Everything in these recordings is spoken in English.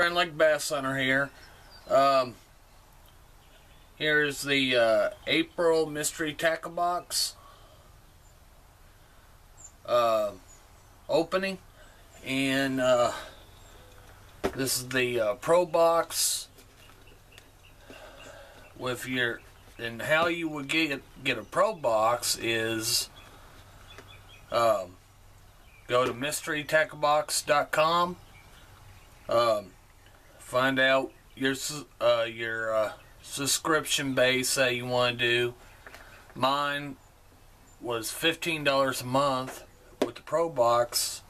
Grand Lake Bass Hunter here. Here's the April Mystery Tackle Box opening, and this is the Pro Box with your. And how you would get a Pro Box is go to mysterytacklebox.com. Find out your subscription base that you want to do. Mine was $15 a month. With the Pro Box,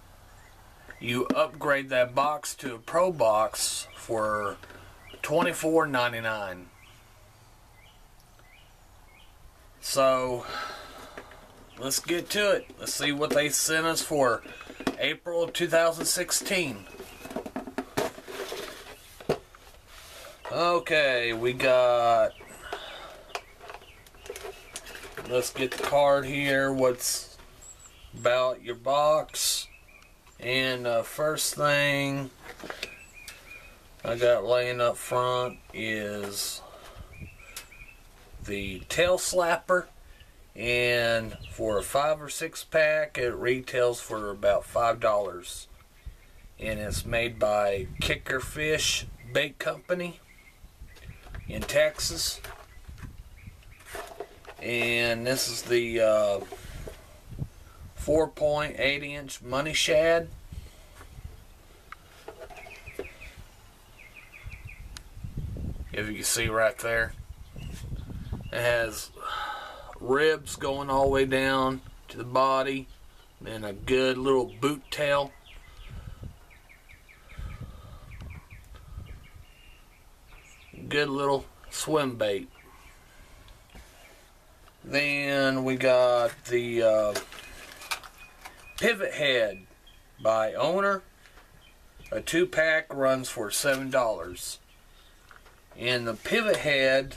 you upgrade that box to a Pro Box for $24.99. So let's get to it. Let's see what they sent us for April 2016. Okay, we got, let's get the card here, what's about your box. And first thing I got laying up front is the Tail Slapper, and for a 5 or 6 pack it retails for about $5, and it's made by Kicker Fish Bait Company in Texas. And this is the 4.8-inch Money Shad. If you can see right there, it has ribs going all the way down to the body, and a good little boot tail. Good little swim bait. Then we got the Pivot Head by Owner. A 2-pack runs for $7. And the Pivot Head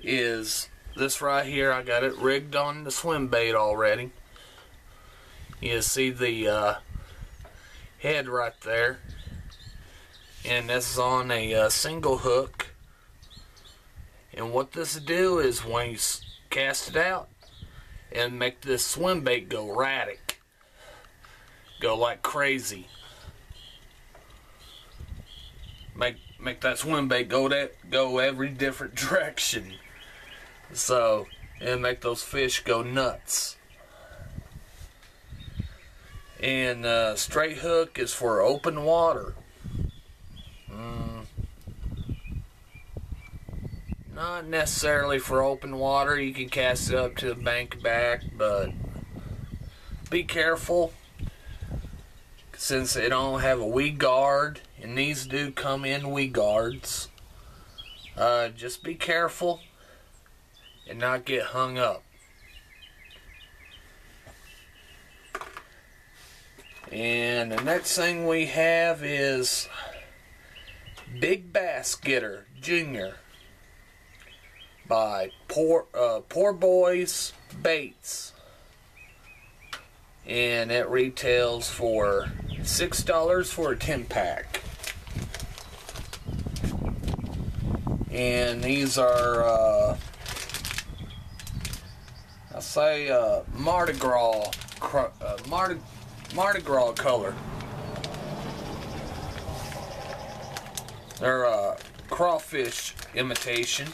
is this right here. I got it rigged on the swim bait already. You see the head right there, and this is on a single hook. And what this will do is when you cast it out and make this swim bait go erratic, go like crazy, make that swim bait go every different direction. So, and make those fish go nuts. And straight hook is for open water. Not necessarily for open water. You can cast it up to the bank back, but be careful, since they don't have a weed guard, and these do come in weed guards. Just be careful and not get hung up. And the next thing we have is Big Bass Getter Junior by Poor Boys Baits, and it retails for $6 for a 10-pack. And these are I'll say Mardi Gras color. They're crawfish imitation.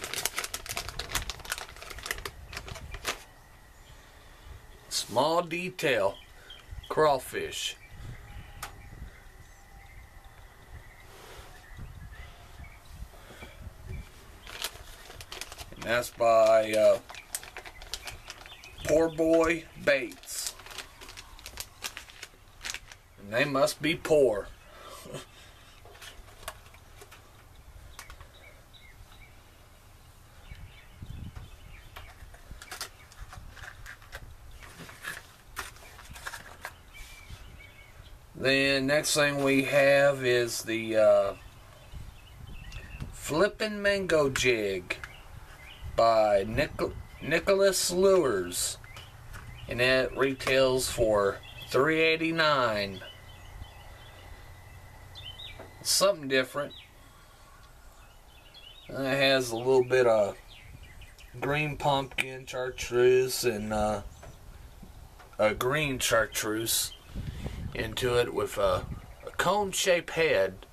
Small detail crawfish. And that's by Poor Boy Baits. And they must be poor. Then next thing we have is the Flippin' Mango Jig by Nicholas Lures, and it retails for $3.89. something different. It has a little bit of green pumpkin chartreuse and a green chartreuse into it with a cone-shaped head.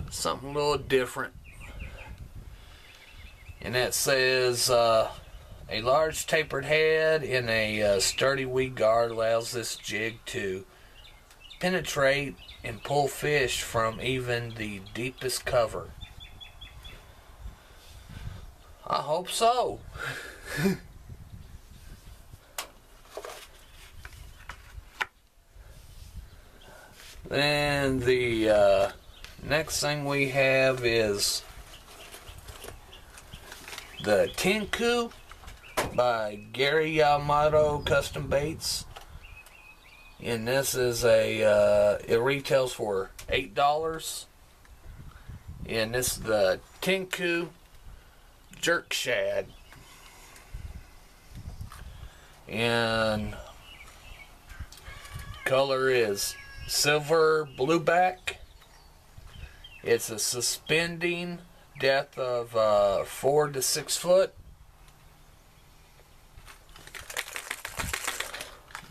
Something a little different. And that says a large tapered head and a sturdy weed guard allows this jig to penetrate and pull fish from even the deepest cover. I hope so. Then the next thing we have is the Tinku by Gary Yamato Custom Baits. And this is it retails for $8. And this is the Tinku Jerk Shad. And color is silver blueback. It's a suspending depth of 4 to 6 foot.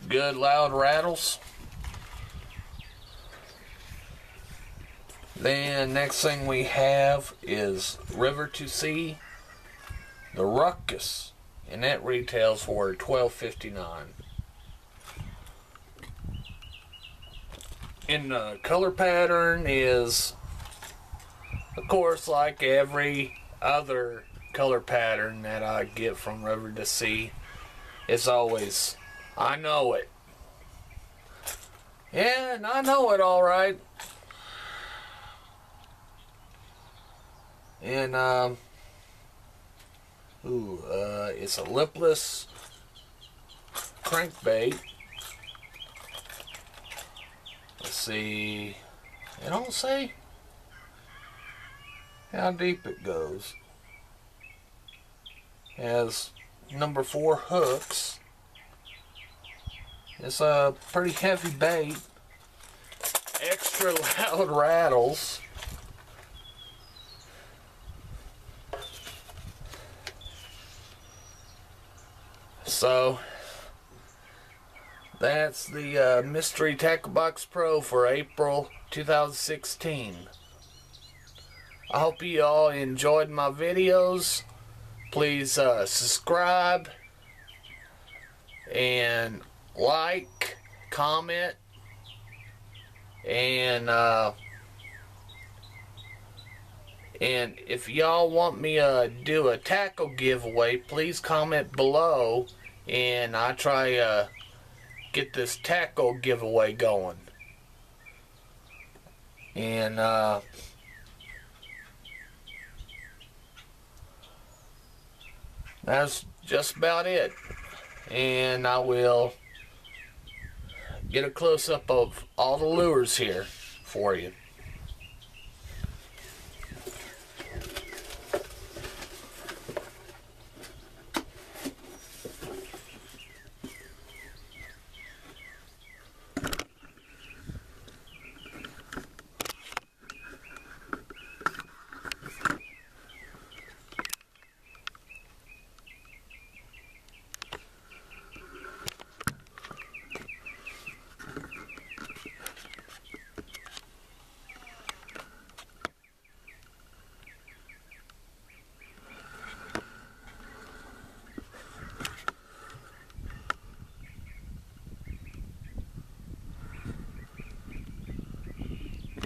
Good loud rattles. Then next thing we have is River to Sea, the Ruckus, and that retails for $12.59. And the color pattern is, of course, like every other color pattern that I get from River to Sea. It's always, I know it. Yeah, and I know it all right. And, it's a lipless crankbait. Let's see. It don't say how deep it goes. Has number 4 hooks. It's a pretty heavy bait. Extra loud rattles. So that's the Mystery Tackle Box Pro for April 2016. I hope you all enjoyed my videos. Please subscribe and like, comment, and if y'all want me to do a tackle giveaway, please comment below, and I try get this tackle giveaway going. And that's just about it. And I will get a close-up of all the lures here for you.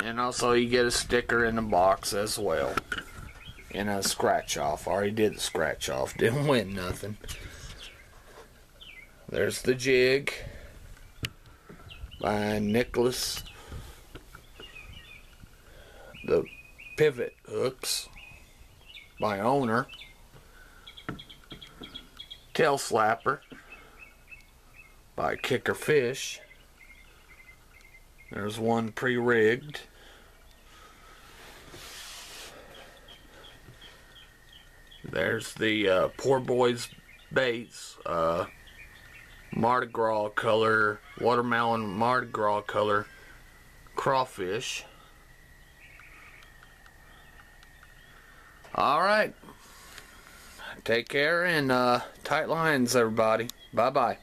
And also you get a sticker in the box as well. And a scratch off. Already did the scratch off. Didn't win nothing. There's the jig by Nicholas. The pivot hooks by Owner. Tail slapper by Kicker Fish. There's one pre-rigged. There's the Poor Boys Baits, Mardi Gras color, watermelon Mardi Gras color crawfish. Alright. Take care and tight lines, everybody. Bye-bye.